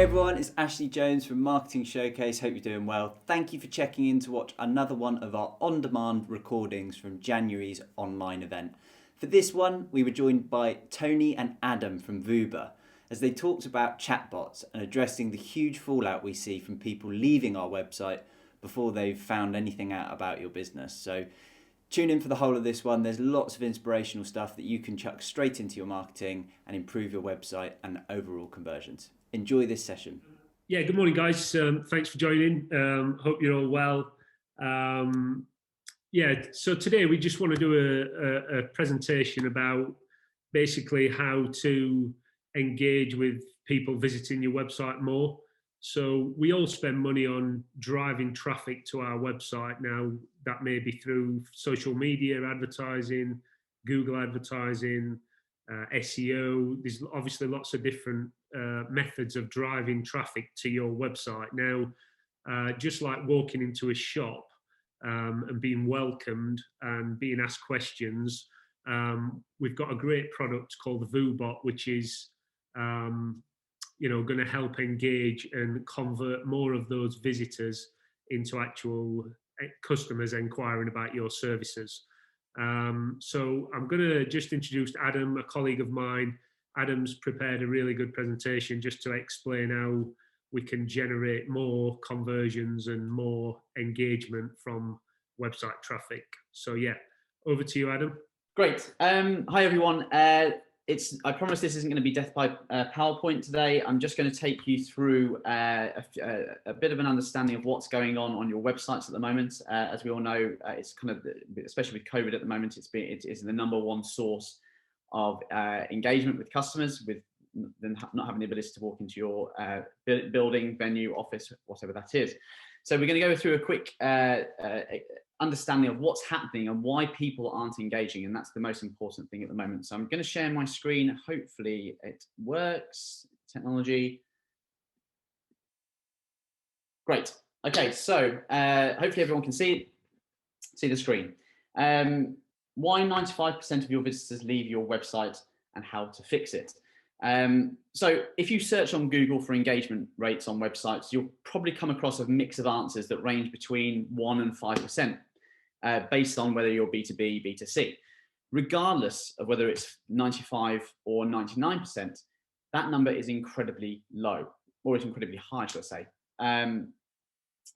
everyone, it's Ashley Jones from Marketing Showcase. Hope you're doing well. Thank you for checking in to watch another one of our on-demand recordings from January's online event. For this one, we were joined by Tony and Adam from Vooba as they talked about chatbots and addressing the huge fallout we see from people leaving our website before they've found anything out about your business. So tune in for the whole of this one. There's lots of inspirational stuff that you can chuck straight into your marketing and improve your website and overall conversions. Enjoy this session. Yeah, good morning, guys. Thanks for joining. Hope you're all well. So today we just want to do a presentation about basically how to engage with people visiting your website more. So we all spend money on driving traffic to our website. Now, that may be through social media advertising, Google advertising, SEO. There's obviously lots of different methods of driving traffic to your website. Now, just like walking into a shop and being welcomed and being asked questions, we've got a great product called the Vooba, which is going to help engage and convert more of those visitors into actual customers inquiring about your services. So I'm going to just introduce Adam, a colleague of mine. Adam's prepared a really good presentation just to explain how we can generate more conversions and more engagement from website traffic. So yeah, over to you, Adam. Great. Hi, everyone. I promise this isn't going to be death by PowerPoint today. I'm just going to take you through a bit of an understanding of what's going on your websites at the moment. As we all know, it's kind of, especially with COVID at the moment, it is the number one source of engagement with customers, with them not having the ability to walk into your building, venue, office, whatever that is. So we're going to go through a quick understanding of what's happening and why people aren't engaging, and that's the most important thing at the moment. So I'm going to share my screen. Hopefully it works. Technology. Great. Okay, so hopefully everyone can see the screen. Why 95% of your visitors leave your website and how to fix it. So if you search on Google for engagement rates on websites, you'll probably come across a mix of answers that range between 1% and 5%, based on whether you're B2B, B2C. Regardless of whether it's 95 or 99%, that number is incredibly low, or it's incredibly high, should I say.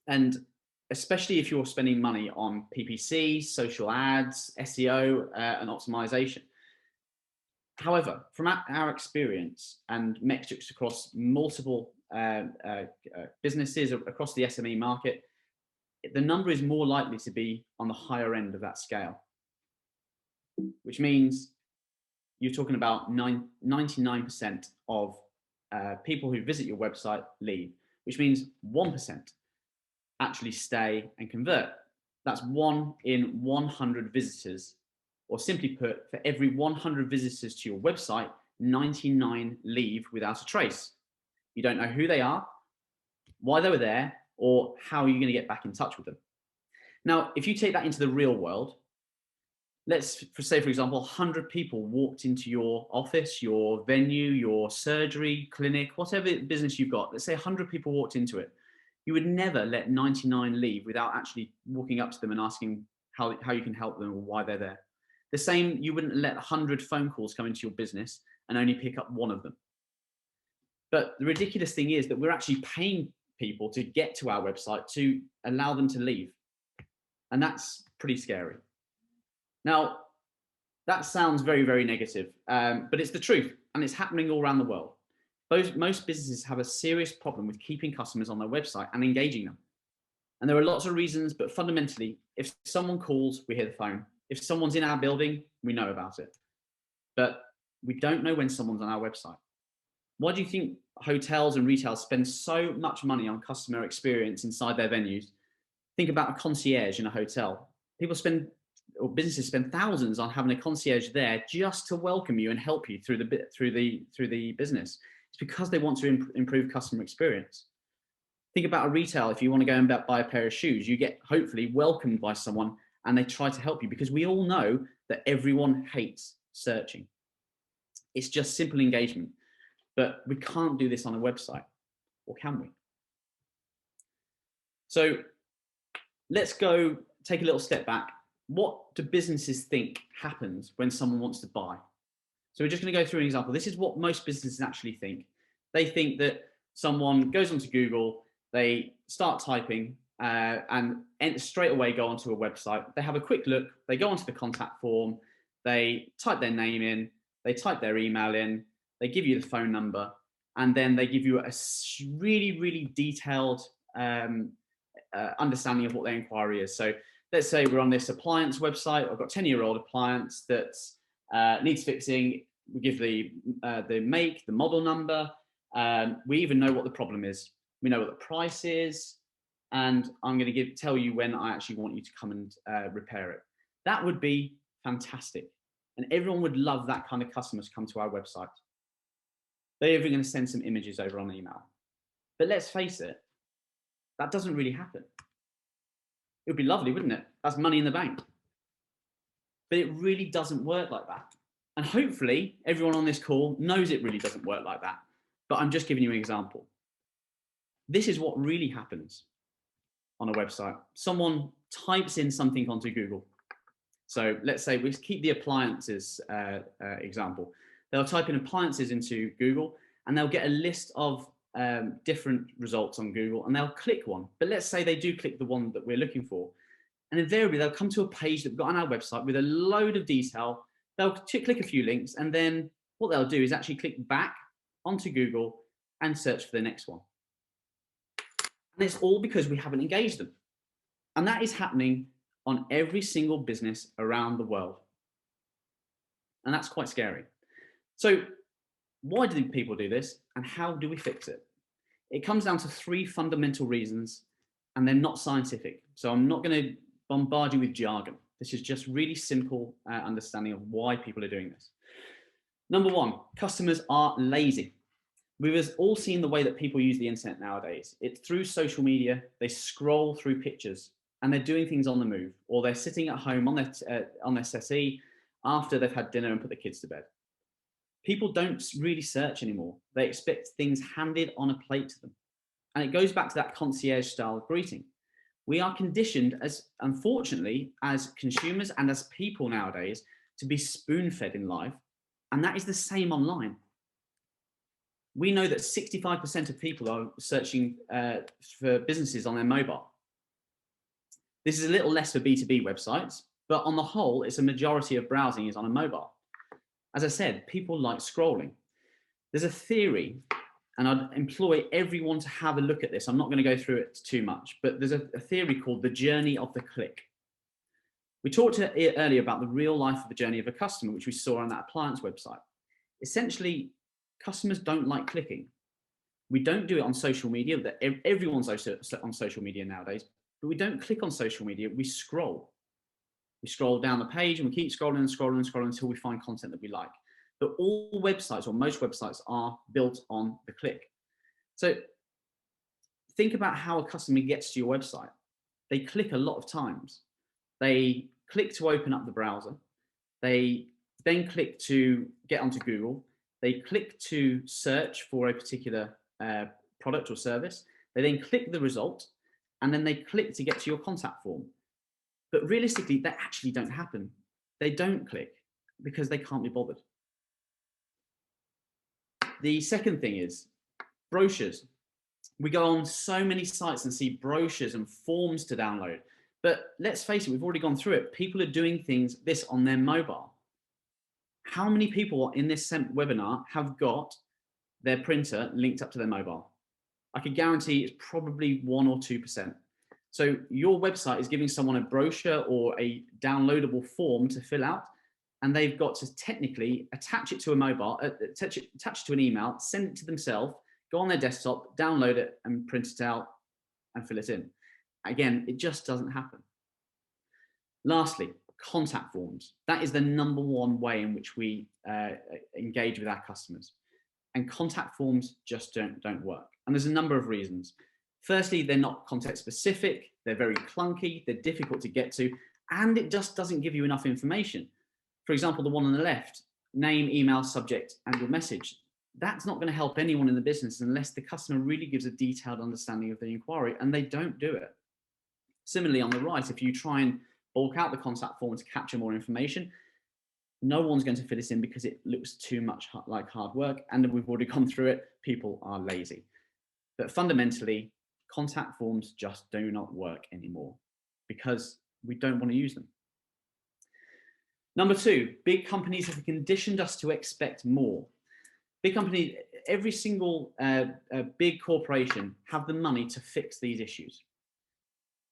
And especially if you're spending money on PPC, social ads, SEO, and optimization. However, from our experience and metrics across multiple businesses across the SME market, the number is more likely to be on the higher end of that scale, which means you're talking about 99% of people who visit your website leave, which means 1% actually stay and convert. That's 1 in 100 visitors. Or simply put, for every 100 visitors to your website, 99 leave without a trace. You don't know who they are, why they were there, or how you're going to get back in touch with them. Now, if you take that into the real world, let's say, for example, 100 people walked into your office, your venue, your surgery, clinic, whatever business you've got. Let's say 100 people walked into it. You would never let 99 leave without actually walking up to them and asking how you can help them or why they're there. The same, you wouldn't let 100 phone calls come into your business and only pick up one of them. But the ridiculous thing is that we're actually paying people to get to our website to allow them to leave. And that's pretty scary. Now, that sounds very, very negative, but it's the truth, and it's happening all around the world. Most businesses have a serious problem with keeping customers on their website and engaging them. And there are lots of reasons, but fundamentally, if someone calls, we hear the phone. If someone's in our building, we know about it. But we don't know when someone's on our website. Why do you think hotels and retail spend so much money on customer experience inside their venues? Think about a concierge in a hotel. Businesses spend thousands on having a concierge there just to welcome you and help you through the business. It's because they want to improve customer experience. Think about a retail. If you want to go and buy a pair of shoes, you get hopefully welcomed by someone and they try to help you, because we all know that everyone hates searching. It's just simple engagement, but we can't do this on a website. or can we? So let's go take a little step back. What do businesses think happens when someone wants to buy? So we're just going to go through an example. This is what most businesses actually think. They think that someone goes onto Google, they start typing, and straight away go onto a website. They have a quick look, they go onto the contact form, they type their name in, they type their email in, they give you the phone number, and then they give you a really, really detailed understanding of what their inquiry is. So let's say we're on this appliance website. I've got a 10-year-old appliance that needs fixing. We give the make, the model number. We even know what the problem is. We know what the price is, and I'm going to tell you when I actually want you to come and repair it. That would be fantastic, and everyone would love that kind of customer to come to our website. They're even going to send some images over on email. But let's face it, that doesn't really happen. It would be lovely, wouldn't it? That's money in the bank. But it really doesn't work like that. And hopefully everyone on this call knows it really doesn't work like that. But I'm just giving you an example. This is what really happens on a website. Someone types in something onto Google. So let's say we keep the appliances example. They'll type in appliances into Google and they'll get a list of different results on Google, and they'll click one. But let's say they do click the one that we're looking for. And invariably they'll come to a page that we've got on our website with a load of detail. They'll click a few links, and then what they'll do is actually click back onto Google and search for the next one. And it's all because we haven't engaged them. And that is happening on every single business around the world. And that's quite scary. So why do people do this, and how do we fix it? It comes down to three fundamental reasons, and they're not scientific. So I'm not going to bombard you with jargon. This is just really simple understanding of why people are doing this. Number one, customers are lazy. We've all seen the way that people use the internet nowadays. It's through social media. They scroll through pictures, and they're doing things on the move, or they're sitting at home on their settee after they've had dinner and put the kids to bed. People don't really search anymore. They expect things handed on a plate to them. And it goes back to that concierge style greeting. We are conditioned, as unfortunately, as consumers and as people nowadays, to be spoon-fed in life. And that is the same online. We know that 65% of people are searching for businesses on their mobile. This is a little less for B2B websites, but on the whole, it's a majority of browsing is on a mobile. As I said, people like scrolling. There's a theory, and I'd employ everyone to have a look at this. I'm not going to go through it too much, but there's a theory called the journey of the click. We talked earlier about the real life of the journey of a customer, which we saw on that appliance website. Essentially, customers don't like clicking. We don't do it on social media. Everyone's on social media nowadays, but we don't click on social media. We scroll. We scroll down the page and we keep scrolling and scrolling and scrolling until we find content that we like. But all websites, or most websites, are built on the click. So think about how a customer gets to your website. They click a lot of times. They click to open up the browser. They then click to get onto Google. They click to search for a particular product or service. They then click the result, and then they click to get to your contact form. But realistically, that actually don't happen. They don't click because they can't be bothered. The second thing is brochures. We go on so many sites and see brochures and forms to download. But let's face it, we've already gone through it. People are doing this on their mobile. How many people in this webinar have got their printer linked up to their mobile? I could guarantee it's probably 1 or 2%. So your website is giving someone a brochure or a downloadable form to fill out, and they've got to technically attach it to a mobile, attach it to an email, send it to themselves, go on their desktop, download it and print it out and fill it in. Again, it just doesn't happen. Lastly, contact forms. That is the number one way in which we engage with our customers. And contact forms just don't work. And there's a number of reasons. Firstly, they're not context specific, they're very clunky, they're difficult to get to, and it just doesn't give you enough information. For example, the one on the left, name, email, subject, and your message. that's not going to help anyone in the business unless the customer really gives a detailed understanding of the inquiry, and they don't do it. Similarly, on the right, if you try and bulk out the contact form to capture more information, no one's going to fill this in because it looks too much like hard work, and we've already gone through it. People are lazy. But fundamentally, contact forms just do not work anymore because we don't want to use them. Number two, big companies have conditioned us to expect more. Big companies, every single big corporation have the money to fix these issues.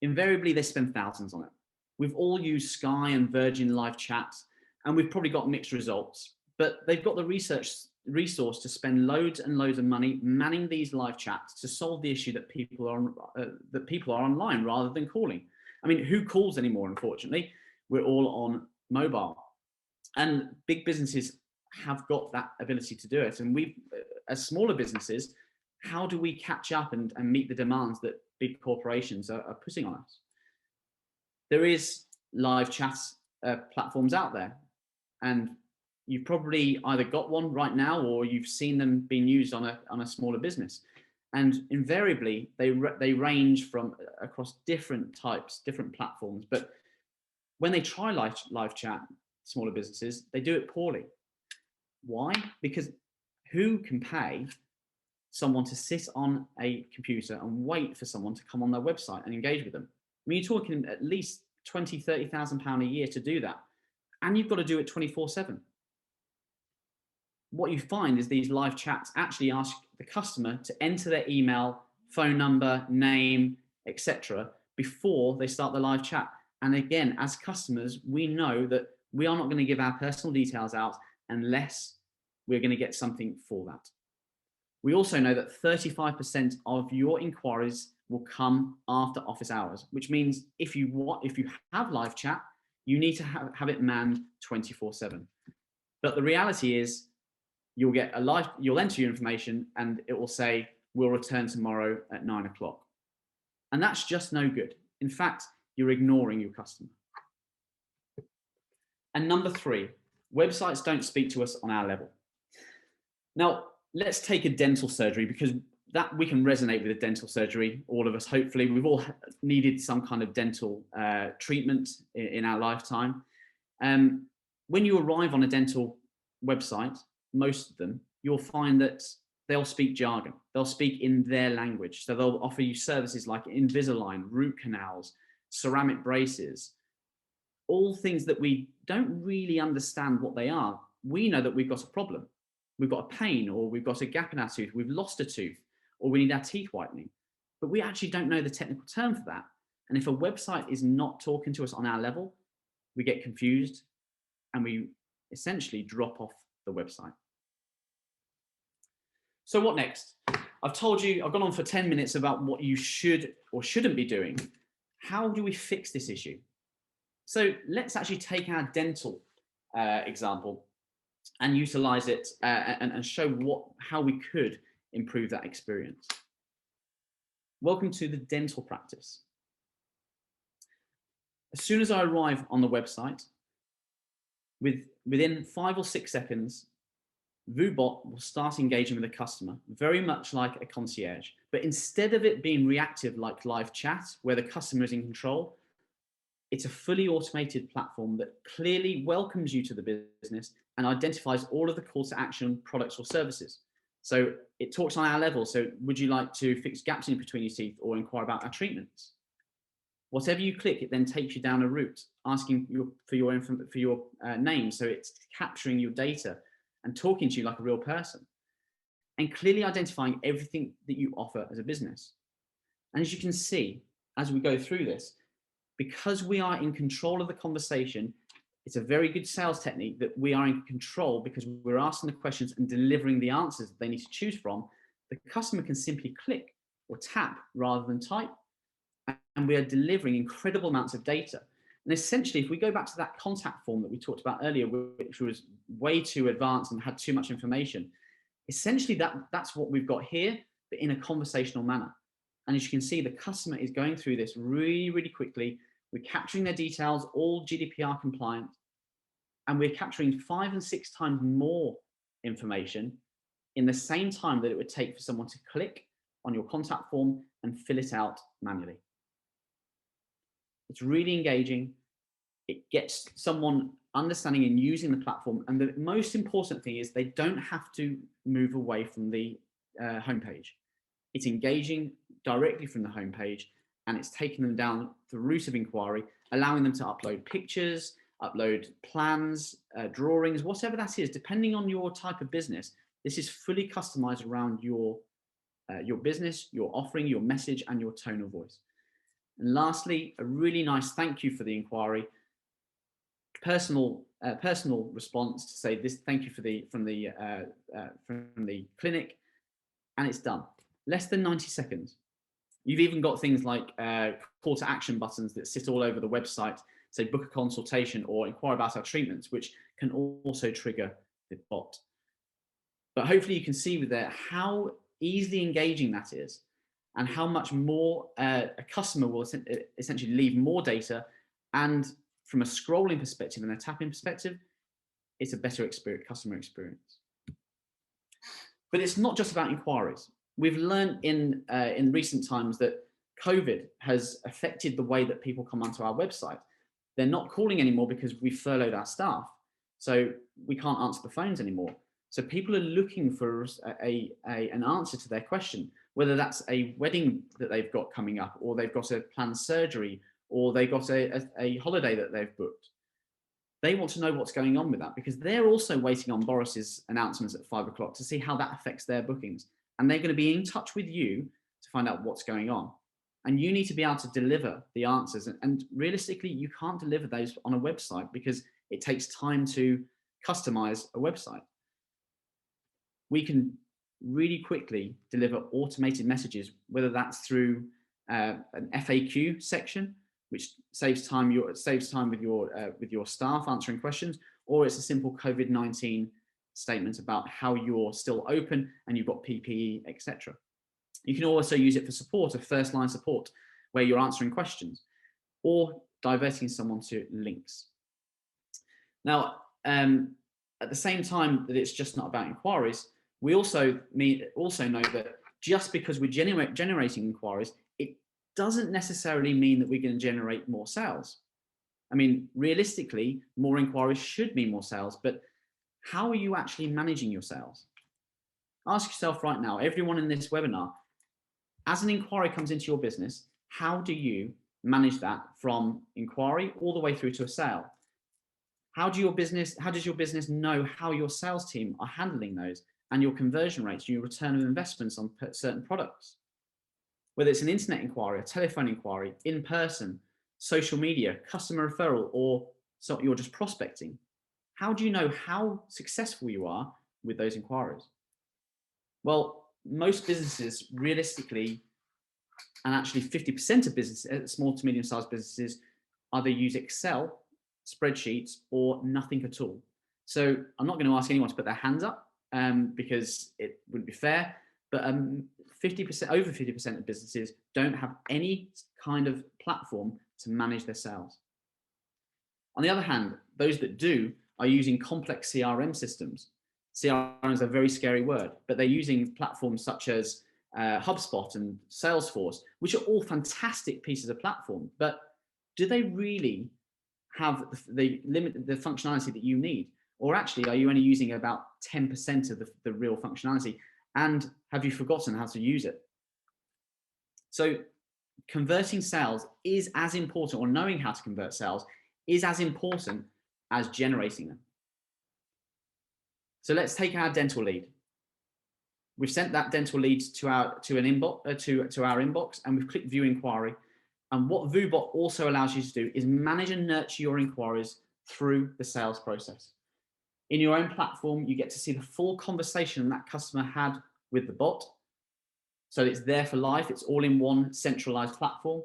Invariably, they spend thousands on it. We've all used Sky and Virgin live chats, and we've probably got mixed results, but they've got the resource to spend loads and loads of money manning these live chats to solve the issue that people are online rather than calling. I mean, who calls anymore? Unfortunately, we're all on mobile, and big businesses have got that ability to do it. And we, as smaller businesses, how do we catch up and meet the demands that big corporations are putting on us? There is live chats platforms out there, and you've probably either got one right now or you've seen them being used on a smaller business. And invariably, they range from across different types, different platforms. But when they try live chat, smaller businesses, they do it poorly. Why? Because who can pay someone to sit on a computer and wait for someone to come on their website and engage with them? I mean, you're talking at least £20,000, £30,000 a year to do that. And you've got to do it 24/7. What you find is these live chats actually ask the customer to enter their email, phone number, name, etc. before they start the live chat. And again, as customers, we know that we are not going to give our personal details out unless we're going to get something for that. We also know that 35% of your inquiries will come after office hours, which means if you have live chat, you need to have it manned 24/7. But the reality is, you'll enter your information and it will say, we'll return tomorrow at 9 o'clock. And that's just no good. In fact, you're ignoring your customer. And number three, websites don't speak to us on our level. Now, let's take a dental surgery, because that we can resonate with a dental surgery, all of us, hopefully. We've all needed some kind of dental treatment in our lifetime. When you arrive on a dental website, most of them, you'll find that they'll speak jargon. They'll speak in their language. So they'll offer you services like Invisalign, root canals, ceramic braces, all things that we don't really understand what they are. We know that we've got a problem. We've got a pain, or we've got a gap in our tooth, we've lost a tooth, or we need our teeth whitening. But we actually don't know the technical term for that. And if a website is not talking to us on our level, we get confused and we essentially drop off the website. So what next? I've told you, I've gone on for 10 minutes about what you should or shouldn't be doing. How do we fix this issue? So let's actually take our dental example and utilize it and show how we could improve that experience. Welcome to the dental practice. As soon as I arrive on the website, within 5 or 6 seconds, Vooba will start engaging with the customer, very much like a concierge. But instead of it being reactive like live chat, where the customer is in control, it's a fully automated platform that clearly welcomes you to the business and identifies all of the call to action products or services. So it talks on our level. So would you like to fix gaps in between your teeth or inquire about our treatments? Whatever you click, it then takes you down a route, asking for your name. So it's capturing your data and talking to you like a real person, and clearly identifying everything that you offer as a business. And as you can see, as we go through this, because we are in control of the conversation, it's a very good sales technique that we are in control because we're asking the questions and delivering the answers that they need to choose from. The customer can simply click or tap rather than type, and we are delivering incredible amounts of data. And essentially, if we go back to that contact form that we talked about earlier, which was way too advanced and had too much information, essentially that's what we've got here, but in a conversational manner. And as you can see, the customer is going through this really, really quickly. We're capturing their details, all GDPR compliant, and we're capturing 5 and 6 times more information in the same time that it would take for someone to click on your contact form and fill it out manually. It's really engaging. It gets someone understanding and using the platform. And the most important thing is they don't have to move away from the homepage. It's engaging directly from the homepage, and it's taking them down the route of inquiry, allowing them to upload pictures, upload plans, drawings, whatever that is, depending on your type of business. This is fully customized around your business, your offering, your message, and your tone of voice. And lastly, a really nice thank you for the inquiry, personal response to say this, thank you for from the clinic, and it's done. Less than 90 seconds. You've even got things like call to action buttons that sit all over the website, say book a consultation or inquire about our treatments, which can also trigger the bot. But hopefully you can see with there how easily engaging that is, and how much more a customer will essentially leave more data. And from a scrolling perspective and a tapping perspective, it's a better customer experience. But it's not just about inquiries. We've learned in recent times that COVID has affected the way that people come onto our website. They're not calling anymore because we furloughed our staff. So we can't answer the phones anymore. So people are looking for an answer to their question, whether that's a wedding that they've got coming up, or they've got a planned surgery, or they've got a holiday that they've booked. They want to know what's going on with that, because they're also waiting on Boris's announcements at 5 o'clock to see how that affects their bookings. And they're going to be in touch with you to find out what's going on. And you need to be able to deliver the answers. And realistically, you can't deliver those on a website because it takes time to customize a website. We can really quickly deliver automated messages, whether that's through an FAQ section, which saves time with your staff answering questions, or it's a simple COVID-19 statement about how you're still open and you've got PPE, etc. You can also use it for support, a first line support, where you're answering questions or diverting someone to links. Now, at the same time that it's just not about inquiries, we also know that just because we're generating inquiries, it doesn't necessarily mean that we're going to generate more sales. I mean, realistically, more inquiries should mean more sales, but how are you actually managing your sales? Ask yourself right now, everyone in this webinar, as an inquiry comes into your business, how do you manage that from inquiry all the way through to a sale? How does your business know how your sales team are handling those, and your conversion rates, your return of investments on certain products? Whether it's an internet inquiry, a telephone inquiry, in person, social media, customer referral, or so you're just prospecting. How do you know how successful you are with those inquiries? Well, most businesses realistically, and actually 50% of businesses, small to medium-sized businesses, either use Excel, spreadsheets, or nothing at all. So I'm not going to ask anyone to put their hands up because it wouldn't be fair, but 50%, over 50% of businesses don't have any kind of platform to manage their sales. On the other hand, those that do are using complex CRM systems. CRM is a very scary word, but they're using platforms such as HubSpot and Salesforce, which are all fantastic pieces of platform. But do they really have the functionality that you need? Or actually, are you only using about 10% of the real functionality? And have you forgotten how to use it? So converting sales is as important, or knowing how to convert sales is as important as generating them. So let's take our dental lead. We've sent that dental lead to our inbox, and we've clicked view inquiry. And what Vooba also allows you to do is manage and nurture your inquiries through the sales process. In your own platform, you get to see the full conversation that customer had with the bot. So it's there for life. It's all in one centralized platform.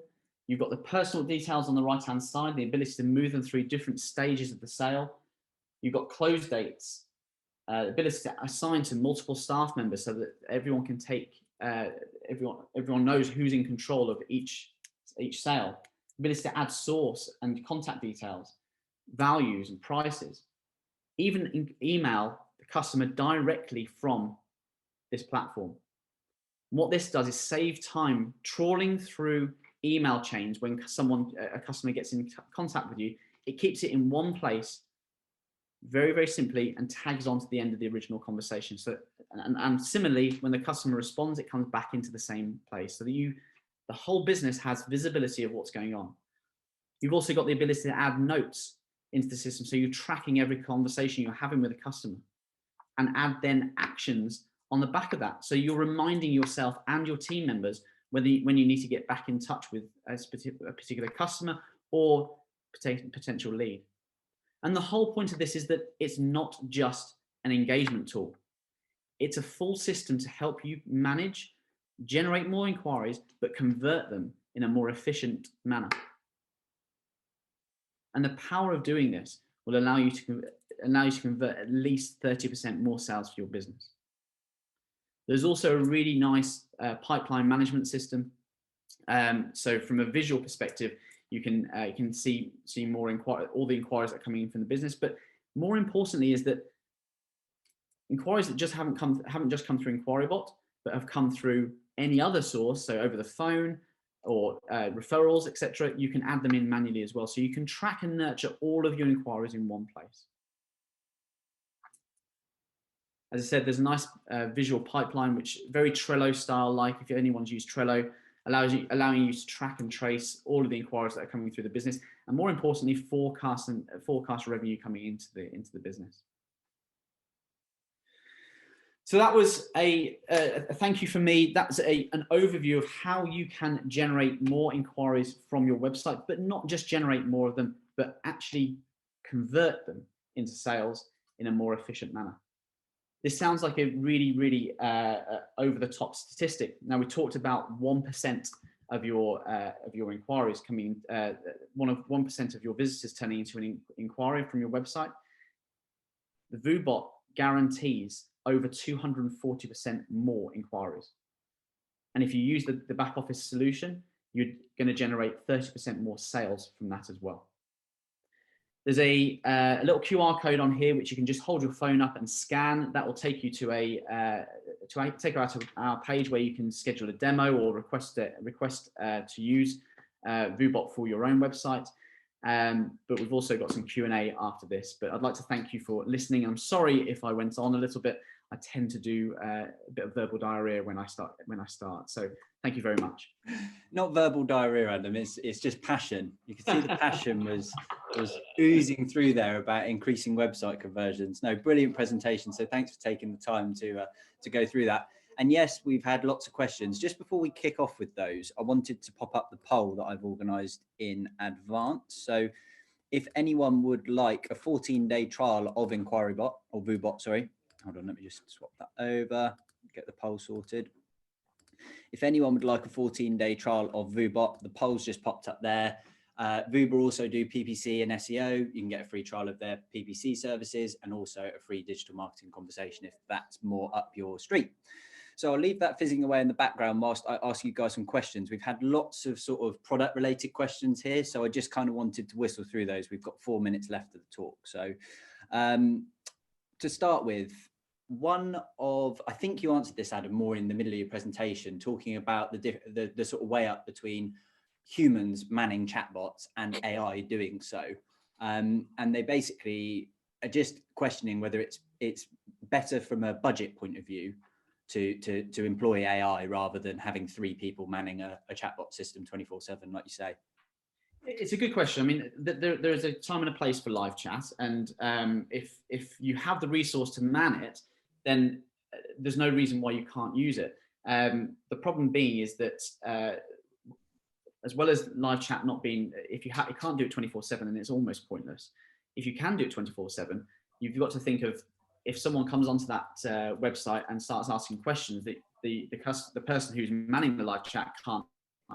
You've got the personal details on the right-hand side, the ability to move them through different stages of the sale. You've got close dates, the ability to assign to multiple staff members so that everyone can take, everyone knows who's in control of each sale. Ability to add source and contact details, values and prices. Even email the customer directly from this platform. What this does is save time trawling through email chains when a customer gets in contact with you. It keeps it in one place, very, very simply, and tags on to the end of the original conversation. So, and similarly, when the customer responds, it comes back into the same place, so that the whole business has visibility of what's going on. You've also got the ability to add notes into the system, so you're tracking every conversation you're having with a customer, and add then actions on the back of that. So you're reminding yourself and your team members when you need to get back in touch with a particular customer or potential lead. And the whole point of this is that it's not just an engagement tool. It's a full system to help you manage, generate more inquiries, but convert them in a more efficient manner. And the power of doing this will allow you to convert at least 30% more sales for your business. There's also a really nice pipeline management system. So from a visual perspective, you can see more all the inquiries that are coming in from the business. But more importantly is that inquiries that just haven't just come through InquiryBot, but have come through any other source, so over the phone or referrals, etc., you can add them in manually as well. So you can track and nurture all of your inquiries in one place. As I said, there's a nice visual pipeline, which very Trello style, like if anyone's used Trello, allowing you to track and trace all of the inquiries that are coming through the business, and more importantly, forecast revenue coming into the business. So that was a thank you from me. That's an overview of how you can generate more inquiries from your website, but not just generate more of them, but actually convert them into sales in a more efficient manner. This sounds like a really, really over-the-top statistic. Now, we talked about 1% of your inquiries coming, 1% of your visitors turning into an inquiry from your website. The Voobot guarantees over 240% more inquiries. And if you use the back office solution, you're going to generate 30% more sales from that as well. There's a little QR code on here, which you can just hold your phone up and scan. That will take you to take you out to our page where you can schedule a demo or request to use Voobot for your own website. But we've also got some Q&A after this. But I'd like to thank you for listening. I'm sorry if I went on a little bit. I tend to do a bit of verbal diarrhea when I start. So thank you very much. Not verbal diarrhea, Adam. It's just passion. You can see the passion was oozing through there about increasing website conversions. No, brilliant presentation. So thanks for taking the time to go through that. And yes, we've had lots of questions. Just before we kick off with those, I wanted to pop up the poll that I've organised in advance. So if anyone would like a 14-day trial of InquiryBot or Voobot, sorry. Hold on, let me just swap that over, get the poll sorted. If anyone would like a 14-day trial of Voobot, the poll's just popped up there. Vooba also do PPC and SEO. You can get a free trial of their PPC services and also a free digital marketing conversation if that's more up your street. So I'll leave that fizzing away in the background whilst I ask you guys some questions. We've had lots of sort of product related questions here, so I just kind of wanted to whistle through those. We've got 4 minutes left of the talk. So to start with, I think you answered this, Adam, more in the middle of your presentation, talking about the sort of way up between humans manning chatbots and AI doing so. And they basically are just questioning whether it's better from a budget point of view to employ AI rather than having 3 people manning a chatbot system 24/7, like you say. It's a good question. I mean, there is a time and a place for live chat, and if you have the resource to man it, then there's no reason why you can't use it. The problem being is that as well as live chat not being, if you can't do it 24/7, then it's almost pointless. If you can do it 24/7, you've got to think of, if someone comes onto that website and starts asking questions that the person who's manning the live chat can't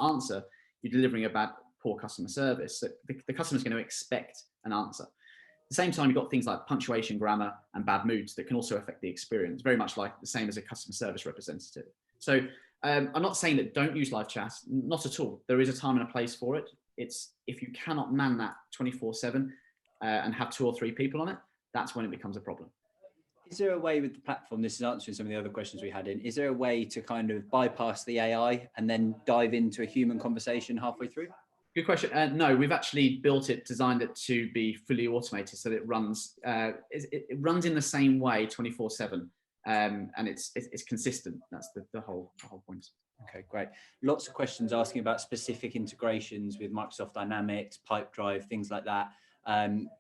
answer, you're delivering a poor customer service. So the customer's going to expect an answer. At the same time, you've got things like punctuation, grammar, and bad moods that can also affect the experience, very much like the same as a customer service representative. So I'm not saying that don't use live chat, not at all. There is a time and a place for it. It's if you cannot man that 24/7 and have 2 or 3 people on it, that's when it becomes a problem. Is there a way with the platform, this is answering some of the other questions we had in, is there a way to kind of bypass the AI and then dive into a human conversation halfway through? Good question. No, we've actually built it, designed it to be fully automated, so that it runs in the same way 24/7, and it's consistent. That's the whole point. Okay, great. Lots of questions asking about specific integrations with Microsoft Dynamics, Pipedrive, things like that.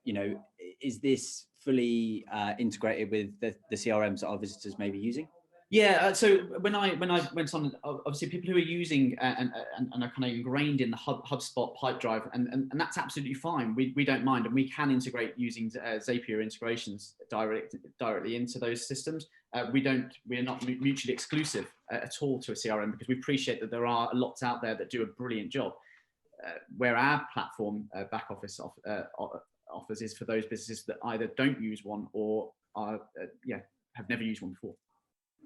You know, is this fully integrated with the CRMs that our visitors may be using? Yeah. So when I went on, obviously people who are using and are kind of ingrained in the HubSpot Pipedrive, and that's absolutely fine. We don't mind, and we can integrate using Zapier integrations directly into those systems. We're not mutually exclusive at all to a CRM, because we appreciate that there are lots out there that do a brilliant job. Where our platform back office offers is for those businesses that either don't use one or are have never used one before.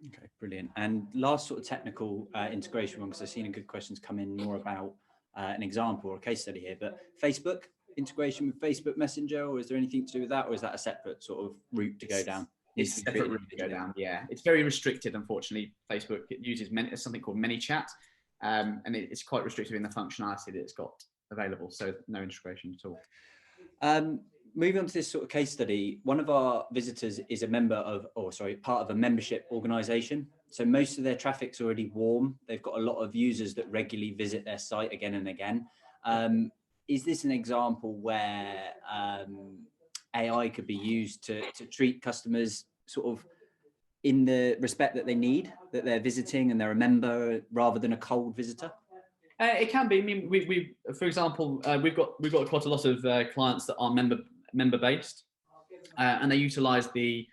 Okay, brilliant. And last sort of technical integration one, because I've seen a good questions come in more about an example or a case study here, but Facebook integration with Facebook Messenger, or is there anything to do with that, or is that a separate sort of route to go down? It's a separate route to go down. Yeah, it's very restricted, unfortunately. Facebook, it uses something called ManyChat, and it's quite restrictive in the functionality that it's got available. So no integration at all. Moving on to this sort of case study, one of our visitors is a member of, part of a membership organization. So most of their traffic's already warm. They've got a lot of users that regularly visit their site again and again. Is this an example where AI could be used to treat customers sort of in the respect that they need, that they're visiting and they're a member rather than a cold visitor? It can be. I mean, we for example, we've got quite a lot of clients that are member based, and they utilize the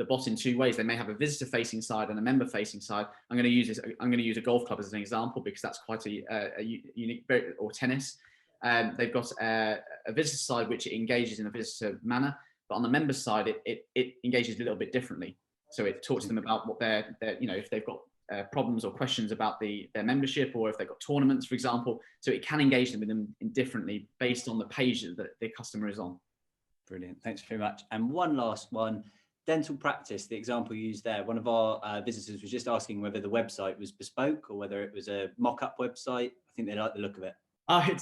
bot in two ways. They may have a visitor facing side and a member facing side. I'm going to use a golf club as an example, because that's quite a unique, or tennis. They've got a visitor side which engages in a visitor manner, but on the member side, it engages a little bit differently. So it talks to them about what they're if they've got problems or questions about their membership, or if they've got tournaments, for example. So it can engage them with them differently based on the page that the customer is on. Brilliant. Thanks very much. And one last one, dental practice, the example you used there. One of our visitors was just asking whether the website was bespoke or whether it was a mock-up website. I think they like the look of it.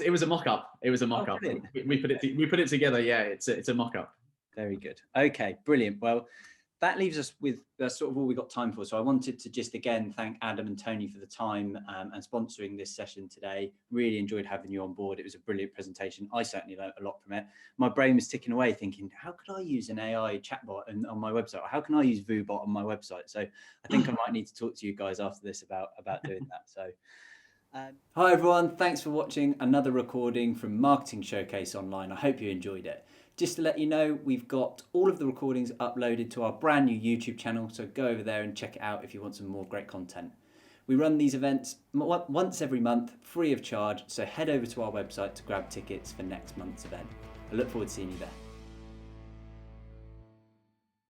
It was a mock-up. It was a mock-up. Oh, we put it together. Yeah, it's a mock-up. Very good. Okay, brilliant. Well, that leaves us with sort of all we got time for. So I wanted to just again thank Adam and Tony for the time and sponsoring this session today. Really enjoyed having you on board. It was a brilliant presentation. I certainly learned a lot from it. My brain was ticking away thinking, how could I use an AI chatbot on my website? Or how can I use Vooba on my website? So I think I might need to talk to you guys after this about doing that. So hi everyone, thanks for watching another recording from Marketing Showcase Online. I hope you enjoyed it. Just to let you know, we've got all of the recordings uploaded to our brand new YouTube channel, so go over there and check it out if you want some more great content. We run these events once every month, free of charge, so head over to our website to grab tickets for next month's event. I look forward to seeing you there.